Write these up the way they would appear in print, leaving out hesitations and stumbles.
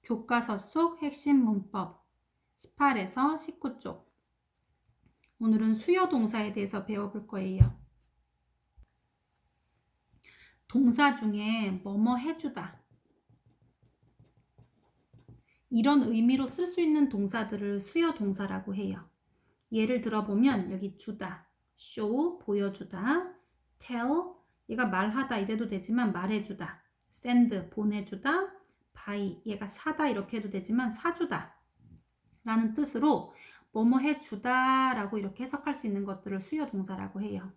교과서 속 핵심 문법 18에서 19쪽. 오늘은 수요 동사에 대해서 배워볼 거예요. 동사 중에 뭐뭐 해주다, 이런 의미로 쓸 수 있는 동사들을 수요 동사라고 해요. 예를 들어보면 여기 주다, show, 보여주다, tell, 얘가 말하다 이래도 되지만 말해주다, send, 보내주다, buy, 얘가 사다 이렇게 해도 되지만 사주다 라는 뜻으로 뭐뭐 해주다 라고 이렇게 해석할 수 있는 것들을 수요 동사라고 해요.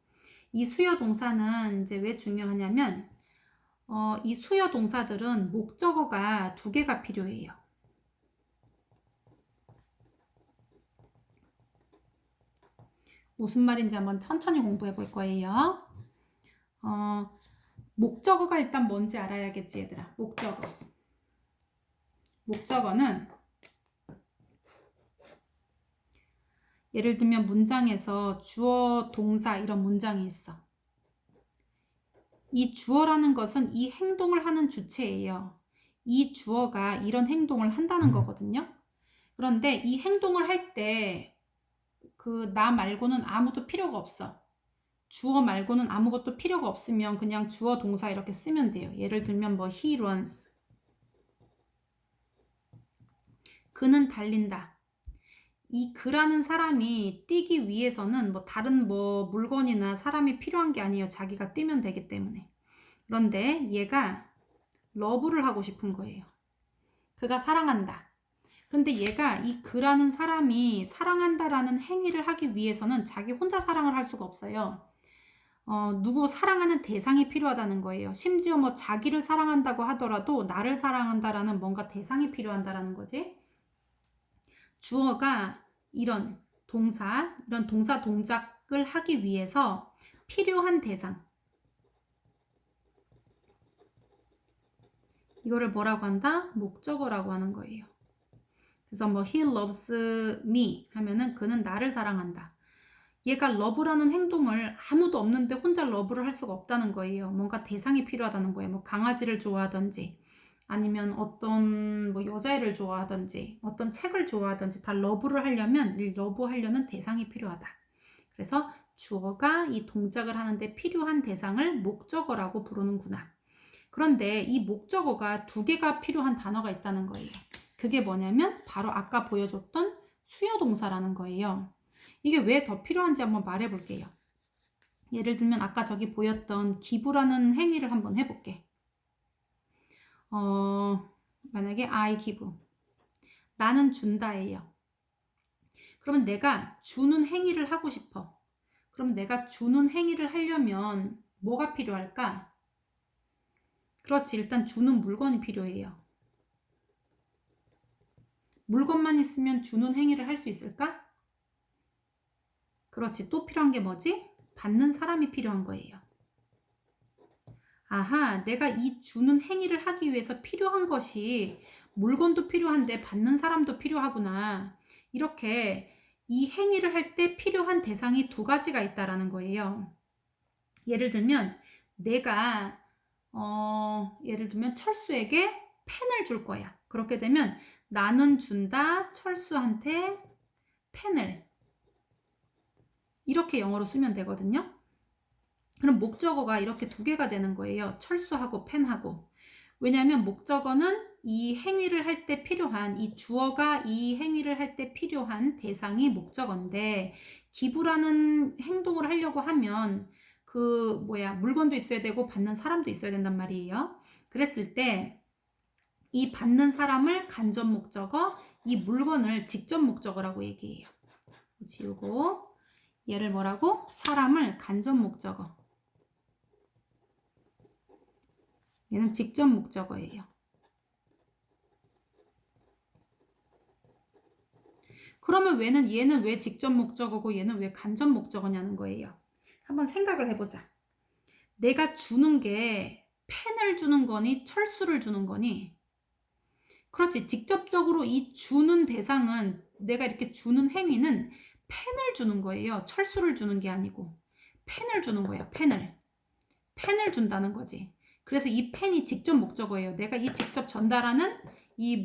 이 수요 동사는 이제 왜 중요하냐면 이 수요 동사들은 목적어가 두 개가 필요해요. 무슨 말인지 한번 천천히 공부해 볼 거예요. 목적어가 일단 뭔지 알아야겠지 얘들아. 목적어는 예를 들면 문장에서 주어, 동사 이런 문장이 있어. 이 주어라는 것은 이 행동을 하는 주체예요. 이 주어가 이런 행동을 한다는 거거든요. 그런데 이 행동을 할 때 나 말고는 아무도 필요가 없어. 주어 말고는 아무것도 필요가 없으면 그냥 주어 동사 이렇게 쓰면 돼요. 예를 들면 뭐 he runs. 그는 달린다. 이 그라는 사람이 뛰기 위해서는 뭐 다른 뭐 물건이나 사람이 필요한 게 아니에요. 자기가 뛰면 되기 때문에. 그런데 얘가 러브를 하고 싶은 거예요. 그가 사랑한다. 근데 얘가 이 그라는 사람이 사랑한다라는 행위를 하기 위해서는 자기 혼자 사랑을 할 수가 없어요. 누구 사랑하는 대상이 필요하다는 거예요. 심지어 뭐 자기를 사랑한다고 하더라도 나를 사랑한다라는 뭔가 대상이 필요한다라는 거지. 주어가 이런 동사 동작을 하기 위해서 필요한 대상. 이거를 뭐라고 한다? 목적어라고 하는 거예요. 그래서 뭐 he loves me 하면은 그는 나를 사랑한다. 얘가 러브라는 행동을 아무도 없는데 혼자 러브를 할 수가 없다는 거예요. 뭔가 대상이 필요하다는 거예요. 뭐 강아지를 좋아하든지 아니면 어떤 뭐 여자애를 좋아하든지 어떤 책을 좋아하든지 다 러브를 하려면 이 러브하려는 대상이 필요하다. 그래서 주어가 이 동작을 하는데 필요한 대상을 목적어라고 부르는구나. 그런데 이 목적어가 두 개가 필요한 단어가 있다는 거예요. 그게 뭐냐면 바로 아까 보여줬던 수요 동사라는 거예요. 이게 왜 더 필요한지 한번 말해 볼게요. 예를 들면 아까 저기 보였던 기부라는 행위를 한번 해볼게. 만약에 I give. 나는 준다예요. 그러면 내가 주는 행위를 하고 싶어. 그럼 내가 주는 행위를 하려면 뭐가 필요할까? 그렇지, 일단 주는 물건이 필요해요. 물건만 있으면 주는 행위를 할 수 있을까? 그렇지, 또 필요한 게 뭐지? 받는 사람이 필요한 거예요. 아하, 내가 이 주는 행위를 하기 위해서 필요한 것이 물건도 필요한데 받는 사람도 필요하구나. 이렇게 이 행위를 할 때 필요한 대상이 두 가지가 있다라는 거예요. 예를 들면 내가 예를 들면 철수에게 펜을 줄 거야. 그렇게 되면 나는 준다 철수한테 펜을. 이렇게 영어로 쓰면 되거든요. 그럼 목적어가 이렇게 두 개가 되는 거예요. 철수하고 펜하고. 왜냐하면 목적어는 이 행위를 할 때 필요한, 이 주어가 이 행위를 할 때 필요한 대상이 목적어인데, 기부라는 행동을 하려고 하면 물건도 있어야 되고 받는 사람도 있어야 된단 말이에요. 그랬을 때 이 받는 사람을 간접 목적어, 이 물건을 직접 목적어라고 얘기해요. 지우고 얘를 뭐라고? 사람을 간접 목적어. 얘는 직접 목적어예요. 그러면 얘는 왜 직접 목적어고 얘는 왜 간접 목적어냐는 거예요. 한번 생각을 해보자. 내가 주는 게 펜을 주는 거니 철수를 주는 거니? 그렇지. 직접적으로 이 주는 대상은 내가 이렇게 주는 행위는 펜을 주는 거예요. 철수를 주는 게 아니고 펜을 주는 거예요. 펜을 준다는 거지. 그래서 이 펜이 직접 목적어예요. 내가 이 직접 전달하는 이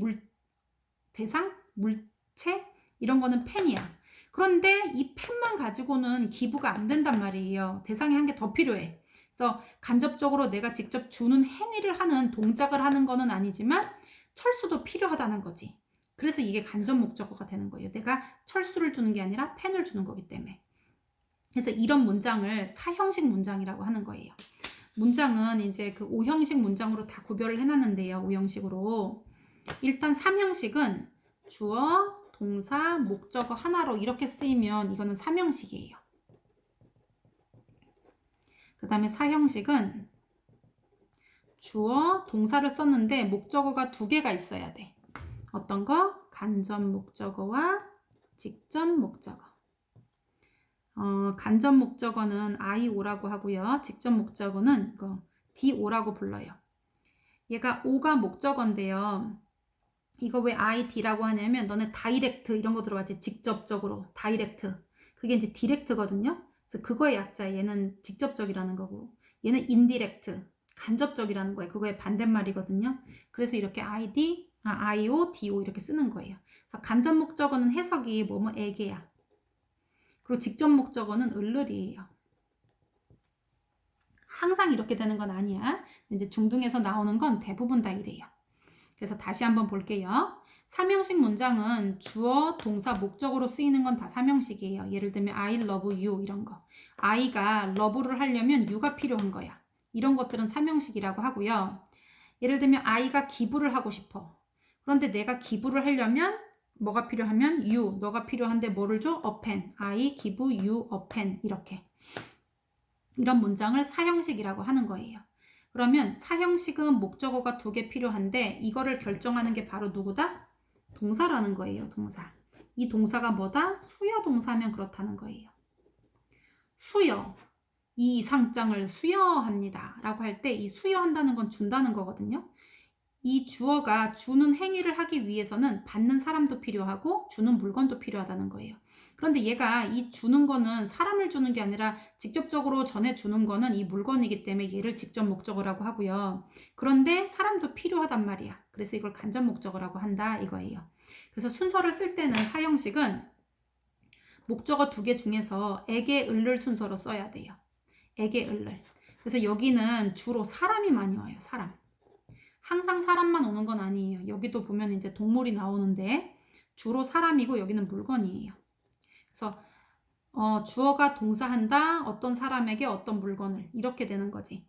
대상, 물체 이런 거는 펜이야. 그런데 이 펜만 가지고는 기부가 안 된단 말이에요. 대상이 한 개 더 필요해. 그래서 간접적으로 내가 직접 주는 행위를 하는 동작을 하는 거는 아니지만 철수도 필요하다는 거지. 그래서 이게 간접 목적어가 되는 거예요. 내가 철수를 주는 게 아니라 펜을 주는 거기 때문에. 그래서 이런 문장을 사형식 문장이라고 하는 거예요. 문장은 이제 그 5형식 문장으로 다 구별을 해놨는데요. 5형식으로. 일단 3형식은 주어, 동사, 목적어 하나로 이렇게 쓰이면 이거는 3형식이에요. 그 다음에 4형식은 주어, 동사를 썼는데 목적어가 2개가 있어야 돼. 어떤 거? 간접 목적어와 직접 목적어. 간접 목적어는 IO라고 하고요. 직접 목적어는 이거 DO라고 불러요. 얘가 O가 목적어인데요. 이거 왜 ID라고 하냐면 너네 다이렉트 이런 거 들어봤지? 직접적으로 다이렉트. 그게 이제 디렉트거든요. 그래서 그거의 약자 얘는 직접적이라는 거고 얘는 인디렉트 간접적이라는 거예요. 그거의 반대말이거든요. 그래서 이렇게 IO, DO 이렇게 쓰는 거예요. 그래서 간접 목적어는 해석이 뭐뭐에게야. 그리고 직접 목적어는 을을이에요. 항상 이렇게 되는 건 아니야. 이제 중등에서 나오는 건 대부분 다 이래요. 그래서 다시 한번 볼게요. 3형식 문장은 주어, 동사, 목적으로 쓰이는 건 다 3형식이에요. 예를 들면 I love you 이런 거. I가 love를 하려면 you가 필요한 거야. 이런 것들은 3형식이라고 하고요. 예를 들면 I가 기부를 하고 싶어. 그런데 내가 기부를 하려면 뭐가 필요하면 you, 너가 필요한데 뭐를 줘? A pen. I give you a pen. 이렇게. 이런 문장을 4형식이라고 하는 거예요. 그러면 4형식은 목적어가 2개 필요한데 이거를 결정하는 게 바로 누구다? 동사라는 거예요. 동사. 이 동사가 뭐다? 수여 동사면 그렇다는 거예요. 수여. 이 상장을 수여합니다. 라고 할 때 이 수여한다는 건 준다는 거거든요. 이 주어가 주는 행위를 하기 위해서는 받는 사람도 필요하고 주는 물건도 필요하다는 거예요. 그런데 얘가 이 주는 거는 사람을 주는 게 아니라 직접적으로 전해주는 거는 이 물건이기 때문에 얘를 직접 목적어라고 하고요. 그런데 사람도 필요하단 말이야. 그래서 이걸 간접 목적어라고 한다 이거예요. 그래서 순서를 쓸 때는 사형식은 목적어 2개 중에서 에게, 을을 순서로 써야 돼요. 에게, 을을. 그래서 여기는 주로 사람이 많이 와요. 사람. 항상 사람만 오는 건 아니에요. 여기도 보면 이제 동물이 나오는데 주로 사람이고 여기는 물건이에요. 그래서 주어가 동사한다. 어떤 사람에게 어떤 물건을 이렇게 되는 거지.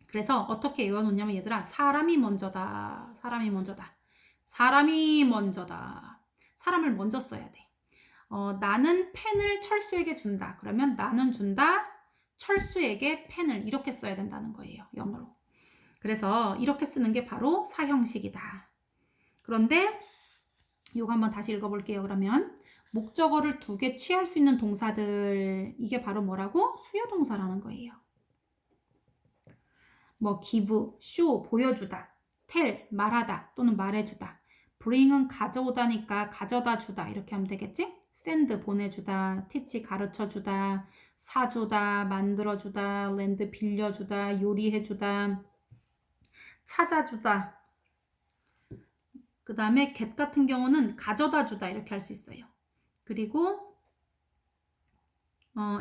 그래서 어떻게 외워놓냐면 얘들아 사람이 먼저다. 사람이 먼저다. 사람이 먼저다. 사람을 먼저 써야 돼. 나는 펜을 철수에게 준다. 그러면 나는 준다. 철수에게 펜을 이렇게 써야 된다는 거예요. 영어로. 그래서 이렇게 쓰는 게 바로 사형식이다. 그런데 이거 한번 다시 읽어볼게요. 그러면 목적어를 2개 취할 수 있는 동사들 이게 바로 뭐라고? 수요동사라는 거예요. 뭐 give, show, 보여주다, tell, 말하다 또는 말해주다, bring은 가져오다니까 가져다 주다 이렇게 하면 되겠지? send, 보내주다, teach, 가르쳐주다, 사주다, 만들어주다, lend, 빌려주다, 요리해주다, 찾아주다. 그 다음에 get 같은 경우는 가져다 주다 이렇게 할 수 있어요. 그리고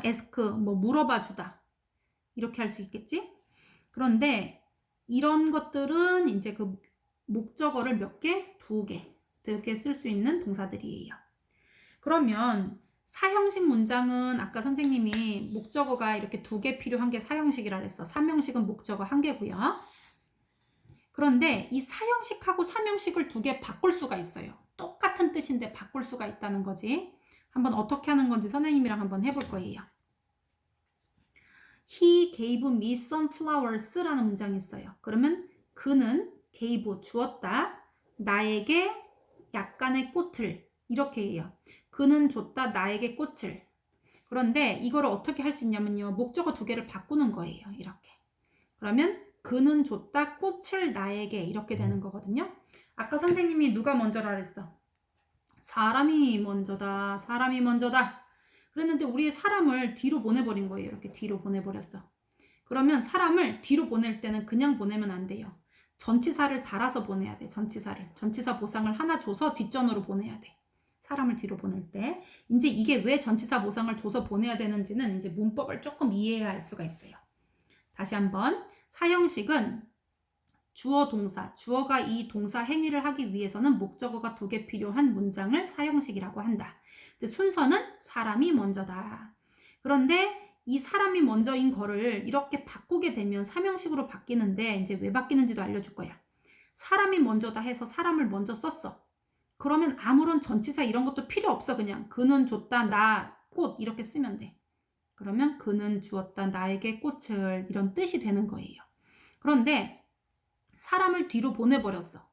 ask 뭐 물어봐 주다 이렇게 할 수 있겠지? 그런데 이런 것들은 이제 그 목적어를 몇 개? 2개 이렇게 쓸 수 있는 동사들이에요. 그러면 사형식 문장은 아까 선생님이 목적어가 이렇게 2개 필요한 게 사형식이라 그랬어. 3형식은 목적어 1개고요. 그런데 이 사형식하고 3형식을 2개 바꿀 수가 있어요. 똑같은 뜻인데 바꿀 수가 있다는 거지. 한번 어떻게 하는 건지 선생님이랑 한번 해볼 거예요. He gave me some flowers 라는 문장이 있어요. 그러면 그는 gave 주었다. 나에게 약간의 꽃을 이렇게 해요. 그는 줬다 나에게 꽃을. 그런데 이거를 어떻게 할 수 있냐면요. 목적어 2개를 바꾸는 거예요. 이렇게. 그러면 그는 줬다 꽃을 나에게 이렇게 되는 거거든요. 아까 선생님이 누가 먼저라 그랬어? 사람이 먼저다. 사람이 먼저다. 그랬는데 우리의 사람을 뒤로 보내버린 거예요. 이렇게 뒤로 보내버렸어. 그러면 사람을 뒤로 보낼 때는 그냥 보내면 안 돼요. 전치사를 달아서 보내야 돼. 전치사 보상을 하나 줘서 뒷전으로 보내야 돼. 사람을 뒤로 보낼 때. 이제 이게 왜 전치사 보상을 줘서 보내야 되는지는 이제 문법을 조금 이해해야 할 수가 있어요. 다시 한번. 사형식은 주어 동사, 주어가 이 동사 행위를 하기 위해서는 목적어가 2개 필요한 문장을 사형식이라고 한다. 순서는 사람이 먼저다. 그런데 이 사람이 먼저인 거를 이렇게 바꾸게 되면 삼형식으로 바뀌는데 이제 왜 바뀌는지도 알려줄 거야. 사람이 먼저다 해서 사람을 먼저 썼어. 그러면 아무런 전치사 이런 것도 필요 없어. 그냥 그는 줬다, 나, 꽃 이렇게 쓰면 돼. 그러면 그는 주었다, 나에게 꽃을 이런 뜻이 되는 거예요. 그런데 사람을 뒤로 보내버렸어.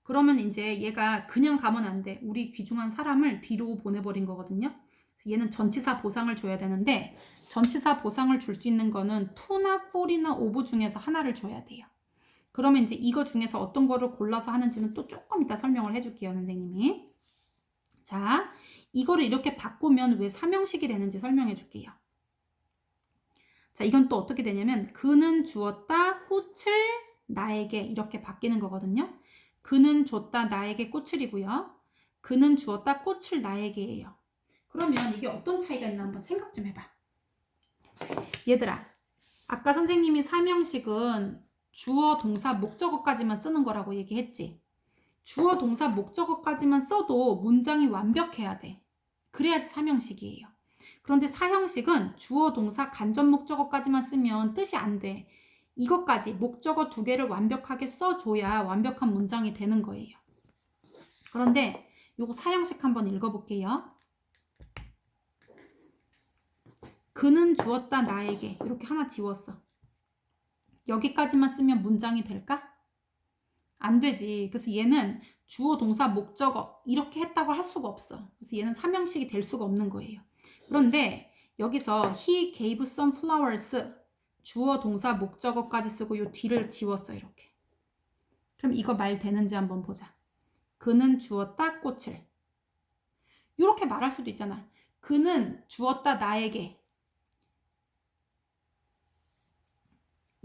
그러면 이제 얘가 그냥 가면 안 돼. 우리 귀중한 사람을 뒤로 보내버린 거거든요. 얘는 전치사 보상을 줘야 되는데 전치사 보상을 줄 수 있는 거는 to나 for이나 of 중에서 하나를 줘야 돼요. 그러면 이제 이거 중에서 어떤 거를 골라서 하는지는 또 조금 이따 설명을 해줄게요, 선생님이. 자, 이거를 이렇게 바꾸면 왜 삼형식이 되는지 설명해 줄게요. 자, 이건 또 어떻게 되냐면 그는 주었다 꽃을 나에게 이렇게 바뀌는 거거든요. 그는 줬다 나에게 꽃을이고요. 그는 주었다 꽃을 나에게예요. 그러면 이게 어떤 차이가 있나 한번 생각 좀 해봐. 얘들아, 아까 선생님이 삼형식은 주어, 동사, 목적어까지만 쓰는 거라고 얘기했지. 주어, 동사, 목적어까지만 써도 문장이 완벽해야 돼. 그래야지 삼형식이에요. 그런데 사형식은 주어, 동사, 간접 목적어까지만 쓰면 뜻이 안 돼. 이것까지 목적어 2개를 완벽하게 써줘야 완벽한 문장이 되는 거예요. 그런데 요거 사형식 한번 읽어볼게요. 그는 주었다 나에게 이렇게 하나 지웠어. 여기까지만 쓰면 문장이 될까? 안 되지. 그래서 얘는 주어, 동사, 목적어 이렇게 했다고 할 수가 없어. 그래서 얘는 삼형식이 될 수가 없는 거예요. 그런데 여기서 he gave some flowers 주어, 동사, 목적어까지 쓰고 요 뒤를 지웠어 이렇게. 그럼 이거 말 되는지 한번 보자. 그는 주었다 꽃을. 이렇게 말할 수도 있잖아. 그는 주었다 나에게.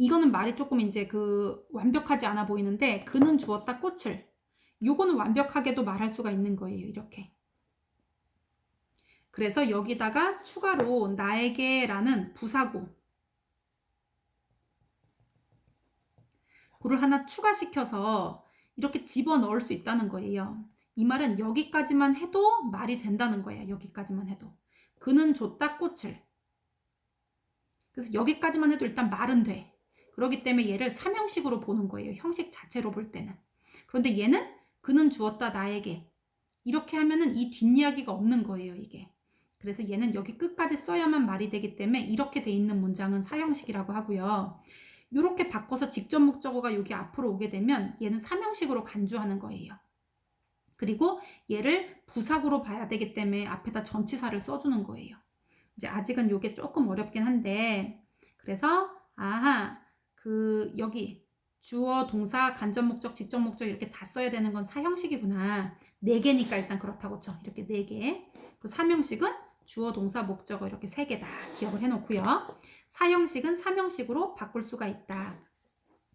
이거는 말이 조금 이제 완벽하지 않아 보이는데 그는 주었다 꽃을. 요거는 완벽하게도 말할 수가 있는 거예요. 이렇게. 그래서 여기다가 추가로 나에게라는 부사구 구를 하나 추가시켜서 이렇게 집어넣을 수 있다는 거예요. 이 말은 여기까지만 해도 말이 된다는 거예요. 여기까지만 해도. 그는 줬다 꽃을. 그래서 여기까지만 해도 일단 말은 돼. 그렇기 때문에 얘를 삼형식으로 보는 거예요. 형식 자체로 볼 때는. 그런데 얘는 그는 주었다 나에게. 이렇게 하면은 이 뒷이야기가 없는 거예요. 이게. 그래서 얘는 여기 끝까지 써야만 말이 되기 때문에 이렇게 돼 있는 문장은 사형식이라고 하고요. 이렇게 바꿔서 직접 목적어가 여기 앞으로 오게 되면 얘는 삼형식으로 간주하는 거예요. 그리고 얘를 부사구로 봐야 되기 때문에 앞에다 전치사를 써주는 거예요. 이제 아직은 이게 조금 어렵긴 한데 그래서 여기 주어, 동사, 간접 목적, 직접 목적 이렇게 다 써야 되는 건 사형식이구나. 4개니까 일단 그렇다고 쳐. 이렇게 4개. 그 삼형식은 주어, 동사, 목적어 이렇게 3개다. 기억을 해놓고요. 사형식은 삼형식으로 바꿀 수가 있다.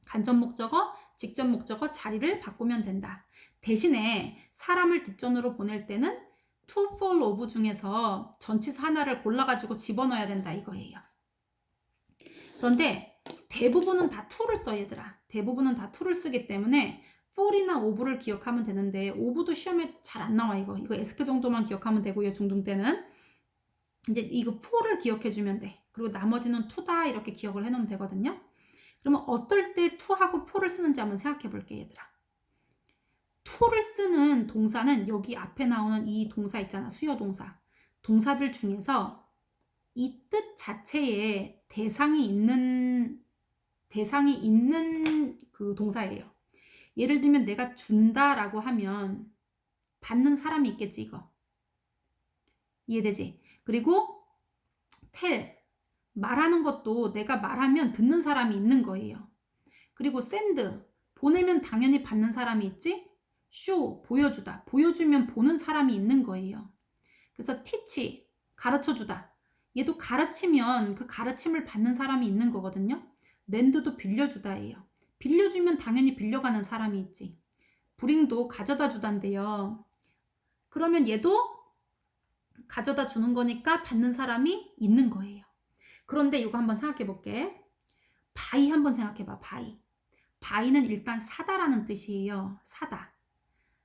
간접 목적어, 직접 목적어 자리를 바꾸면 된다. 대신에 사람을 뒷전으로 보낼 때는 to, for, of 중에서 전치사 하나를 골라가지고 집어넣어야 된다 이거예요. 그런데 대부분은 다 to를 써 얘들아. 대부분은 다 to를 쓰기 때문에 for이나 of를 기억하면 되는데 of도 시험에 잘 안 나와 이거 에스크 정도만 기억하면 되고요. 중등 때는 이제 이거 for를 기억해주면 돼. 그리고 나머지는 to다 이렇게 기억을 해놓으면 되거든요. 그러면 어떨 때 to하고 for를 쓰는지 한번 생각해 볼게 얘들아. to를 쓰는 동사는 여기 앞에 나오는 이 동사 있잖아. 수요 동사. 동사들 중에서 이 뜻 자체에 대상이 있는 그 동사예요. 예를 들면 내가 준다라고 하면 받는 사람이 있겠지 이거. 이해되지? 그리고 tell 말하는 것도 내가 말하면 듣는 사람이 있는 거예요. 그리고 send 보내면 당연히 받는 사람이 있지. show 보여주다 보여주면 보는 사람이 있는 거예요. 그래서 teach 가르쳐주다 얘도 가르치면 그 가르침을 받는 사람이 있는 거거든요. lend도 빌려주다예요. 빌려주면 당연히 빌려가는 사람이 있지. bring도 가져다 주단데요. 그러면 얘도 가져다 주는 거니까 받는 사람이 있는 거예요. 그런데 이거 한번 생각해 볼게. buy 한번 생각해 봐. buy는 일단 사다라는 뜻이에요. 사다.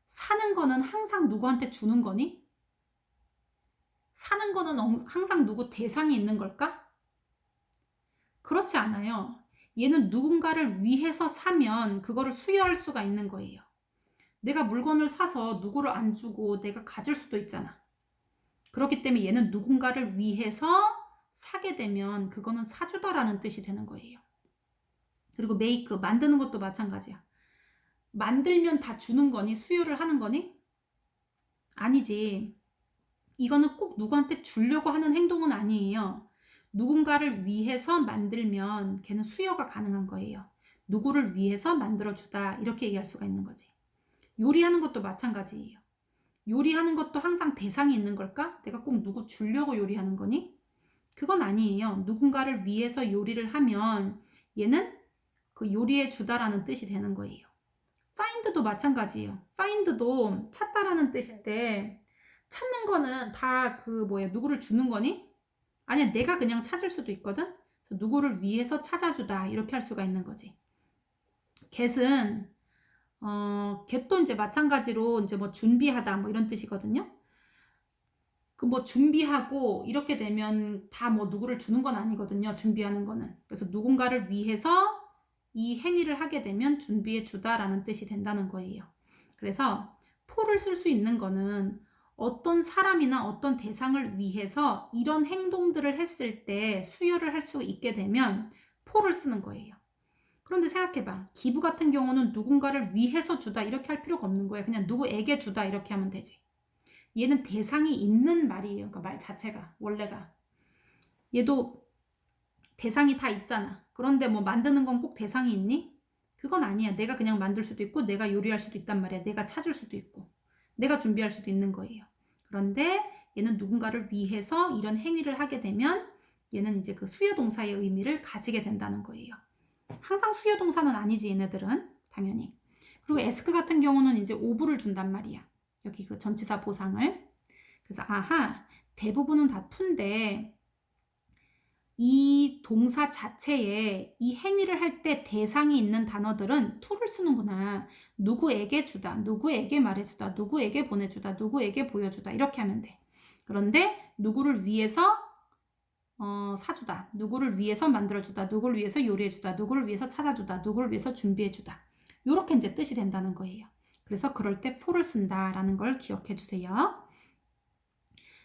사는 거는 항상 누구한테 주는 거니? 사는 거는 항상 누구 대상이 있는 걸까? 그렇지 않아요. 얘는 누군가를 위해서 사면 그거를 수여할 수가 있는 거예요. 내가 물건을 사서 누구를 안 주고 내가 가질 수도 있잖아. 그렇기 때문에 얘는 누군가를 위해서 사게 되면 그거는 사주다라는 뜻이 되는 거예요. 그리고 make, 만드는 것도 마찬가지야. 만들면 다 주는 거니? 수요를 하는 거니? 아니지. 이거는 꼭 누구한테 주려고 하는 행동은 아니에요. 누군가를 위해서 만들면 걔는 수요가 가능한 거예요. 누구를 위해서 만들어주다 이렇게 얘기할 수가 있는 거지. 요리하는 것도 마찬가지예요. 요리하는 것도 항상 대상이 있는 걸까? 내가 꼭 누구 주려고 요리하는 거니? 그건 아니에요. 누군가를 위해서 요리를 하면 얘는 그 요리해 주다라는 뜻이 되는 거예요. find도 마찬가지예요. find도 찾다라는 뜻인데 찾는 거는 다 누구를 주는 거니? 아니야, 내가 그냥 찾을 수도 있거든? 그래서 누구를 위해서 찾아주다 이렇게 할 수가 있는 거지. get은 get도 이제 마찬가지로 이제 뭐 준비하다 뭐 이런 뜻이거든요. 그 뭐 준비하고 이렇게 되면 다 뭐 누구를 주는 건 아니거든요. 준비하는 거는. 그래서 누군가를 위해서 이 행위를 하게 되면 준비해 주다라는 뜻이 된다는 거예요. 그래서 for를 쓸 수 있는 거는 어떤 사람이나 어떤 대상을 위해서 이런 행동들을 했을 때 수여를 할 수 있게 되면 for를 쓰는 거예요. 그런데 생각해봐. 기부 같은 경우는 누군가를 위해서 주다 이렇게 할 필요가 없는 거야. 그냥 누구에게 주다 이렇게 하면 되지. 얘는 대상이 있는 말이에요. 그러니까 말 자체가 원래가. 얘도 대상이 다 있잖아. 그런데 뭐 만드는 건 꼭 대상이 있니? 그건 아니야. 내가 그냥 만들 수도 있고 내가 요리할 수도 있단 말이야. 내가 찾을 수도 있고 내가 준비할 수도 있는 거예요. 그런데 얘는 누군가를 위해서 이런 행위를 하게 되면 얘는 이제 그 수요동사의 의미를 가지게 된다는 거예요. 항상 수요동사는 아니지 얘네들은 당연히. 그리고 ask 같은 경우는 이제 of를 준단 말이야. 여기 그 전치사 보상을. 그래서 아하, 대부분은 다 to인데 이 동사 자체에 이 행위를 할 때 대상이 있는 단어들은 to를 쓰는구나. 누구에게 주다, 누구에게 말해주다, 누구에게 보내주다, 누구에게 보여주다 이렇게 하면 돼. 그런데 누구를 위해서 사주다, 누구를 위해서 만들어주다, 누구를 위해서 요리해주다, 누구를 위해서 찾아주다, 누구를 위해서 준비해주다 이렇게 이제 뜻이 된다는 거예요. 그래서 그럴 때 for를 쓴다라는 걸 기억해 주세요.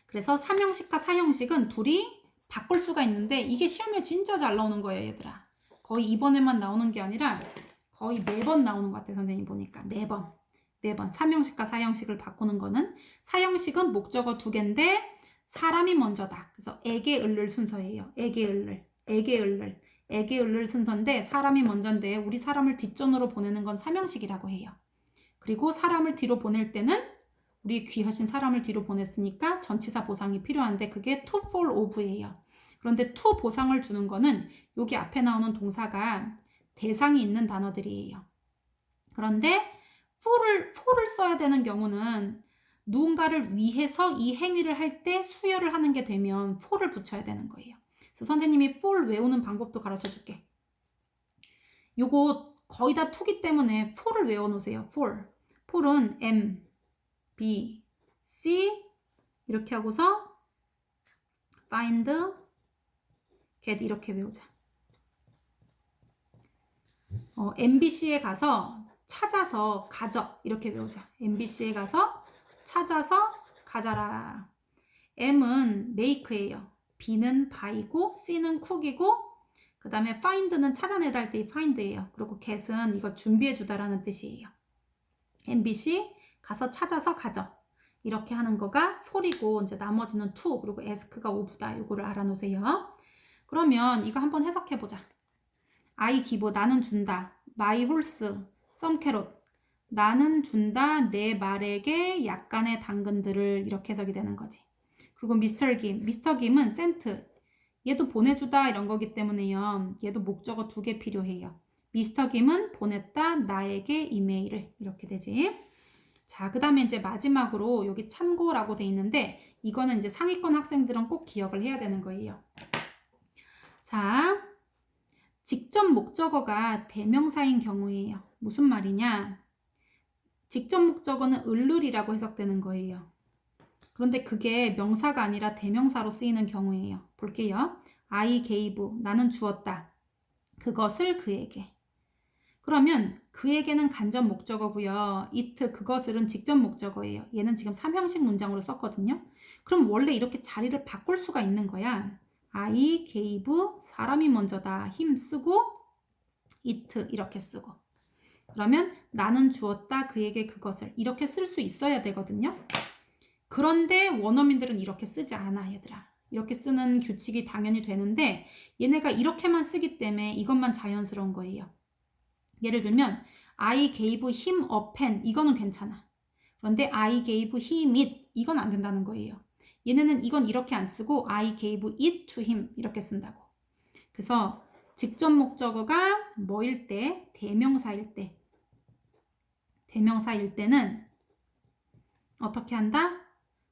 그래서 3형식과 4형식은 둘이 바꿀 수가 있는데 이게 시험에 진짜 잘 나오는 거예요, 얘들아. 거의 이번에만 나오는 게 아니라 거의 매번 나오는 것 같아요, 선생님 보니까. 매번. 3형식과 4형식을 바꾸는 거는 4형식은 목적어 2개인데 사람이 먼저다. 그래서 에게 을를 순서예요. 에게 을를 순서인데 사람이 먼저인데 우리 사람을 뒷전으로 보내는 건 3형식이라고 해요. 그리고 사람을 뒤로 보낼 때는 우리 귀하신 사람을 뒤로 보냈으니까 전치사 보상이 필요한데 그게 to, for, of예요. 그런데 to 보상을 주는 거는 여기 앞에 나오는 동사가 대상이 있는 단어들이에요. 그런데 for를 써야 되는 경우는 누군가를 위해서 이 행위를 할 때 수여를 하는 게 되면 for를 붙여야 되는 거예요. 그래서 선생님이 for 외우는 방법도 가르쳐 줄게. 요거 거의 다 to기 때문에 for를 외워 놓으세요. for은 M, B, C 이렇게 하고서 find, get 이렇게 외우자. MBC에 가서 찾아서 가져 이렇게 외우자. MBC에 가서 찾아서 가져라. M은 make예요. B는 buy고 C는 cook이고 그 다음에 find는 찾아내다 할 때 find예요. 그리고 get은 이거 준비해주다라는 뜻이에요. MBC 가서 찾아서 가져. 이렇게 하는 거가 for이고 이제 나머지는 to 그리고 ask가 of다. 요거를 알아놓으세요. 그러면 이거 한번 해석해보자. I give 나는 준다. My horse some carrot 나는 준다 내 말에게 약간의 당근들을 이렇게 해석이 되는 거지. 그리고 Mr. Kim은 sent 얘도 보내주다 이런 거기 때문에요. 얘도 목적어 2개 필요해요. 미스터 김은 보냈다 나에게 이메일을. 이렇게 되지. 자, 그 다음에 이제 마지막으로 여기 참고라고 돼 있는데 이거는 이제 상위권 학생들은 꼭 기억을 해야 되는 거예요. 자, 직접 목적어가 대명사인 경우예요. 무슨 말이냐? 직접 목적어는 을을이라고 해석되는 거예요. 그런데 그게 명사가 아니라 대명사로 쓰이는 경우예요. 볼게요. I gave, 나는 주었다. 그것을 그에게. 그러면 그에게는 간접 목적어고요. it, 그것을은 직접 목적어예요. 얘는 지금 3형식 문장으로 썼거든요. 그럼 원래 이렇게 자리를 바꿀 수가 있는 거야. I gave, 사람이 먼저다. him 쓰고 it 이렇게 쓰고. 그러면 나는 주었다 그에게 그것을 이렇게 쓸 수 있어야 되거든요. 그런데 원어민들은 이렇게 쓰지 않아, 얘들아. 이렇게 쓰는 규칙이 당연히 되는데 얘네가 이렇게만 쓰기 때문에 이것만 자연스러운 거예요. 예를 들면 I gave him a pen, 이거는 괜찮아. 그런데 I gave him it, 이건 안 된다는 거예요. 얘네는 이건 이렇게 안 쓰고 I gave it to him 이렇게 쓴다고. 그래서 직접 목적어가 뭐일 때? 대명사일 때는 어떻게 한다?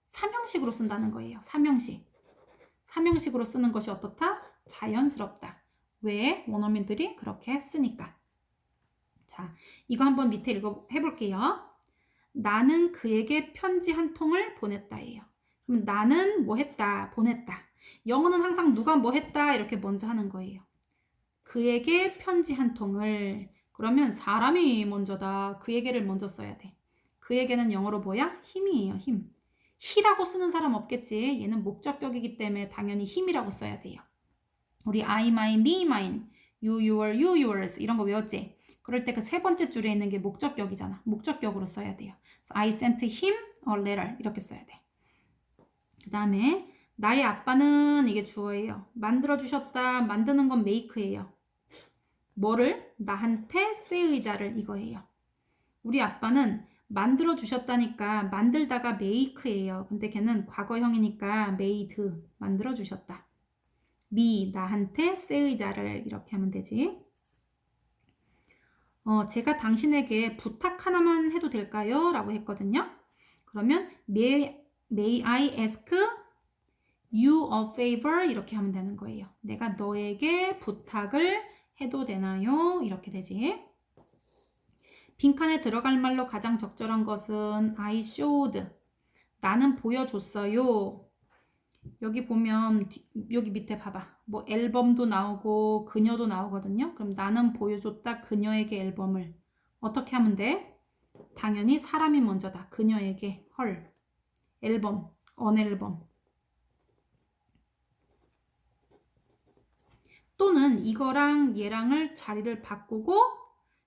3형식으로 쓴다는 거예요. 3형식으로 쓰는 것이 어떻다? 자연스럽다. 왜? 원어민들이 그렇게 쓰니까. 자, 이거 한번 밑에 해볼게요. 나는 그에게 편지 한 통을 보냈다예요. 그럼 나는 뭐 했다? 보냈다. 영어는 항상 누가 뭐 했다? 이렇게 먼저 하는 거예요. 그에게 편지 한 통을. 그러면 사람이 먼저다. 그에게를 먼저 써야 돼. 그에게는 영어로 뭐야? 힘이에요. 힘. he라고 쓰는 사람 없겠지. 얘는 목적격이기 때문에 당연히 힘이라고 써야 돼요. 우리 I, my, me, mine, you, your, you, yours 이런 거 외웠지? 그럴 때 그 세 번째 줄에 있는 게 목적격이잖아. 목적격으로 써야 돼요. I sent him a letter 이렇게 써야 돼. 그 다음에 나의 아빠는 이게 주어예요. 만들어주셨다. 만드는 건 make예요. 뭐를? 나한테 새 의자를 이거예요. 우리 아빠는 만들어주셨다니까 만들다가 make예요. 근데 걔는 과거형이니까 made, 만들어주셨다. me, 나한테 새 의자를 이렇게 하면 되지. 제가 당신에게 부탁 하나만 해도 될까요? 라고 했거든요. 그러면 may I ask you a favor 이렇게 하면 되는 거예요. 내가 너에게 부탁을 해도 되나요? 이렇게 되지. 빈칸에 들어갈 말로 가장 적절한 것은 I showed. 나는 보여줬어요. 여기 보면 여기 밑에 봐봐. 뭐 앨범도 나오고 그녀도 나오거든요. 그럼 나는 보여줬다 그녀에게 앨범을. 어떻게 하면 돼? 당연히 사람이 먼저다. 그녀에게 헐. 앨범. 언 앨범. 또는 이거랑 얘랑을 자리를 바꾸고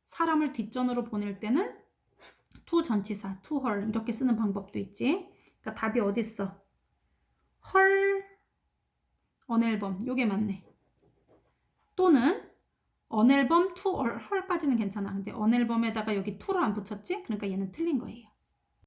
사람을 뒷전으로 보낼 때는 to 전치사, to her 이렇게 쓰는 방법도 있지. 그러니까 답이 어디 있어? 헐, 언앨범 요게 맞네. 또는 언앨범 to her까지는 괜찮아. 근데 언앨범에다가 여기 to를 안 붙였지? 그러니까 얘는 틀린 거예요.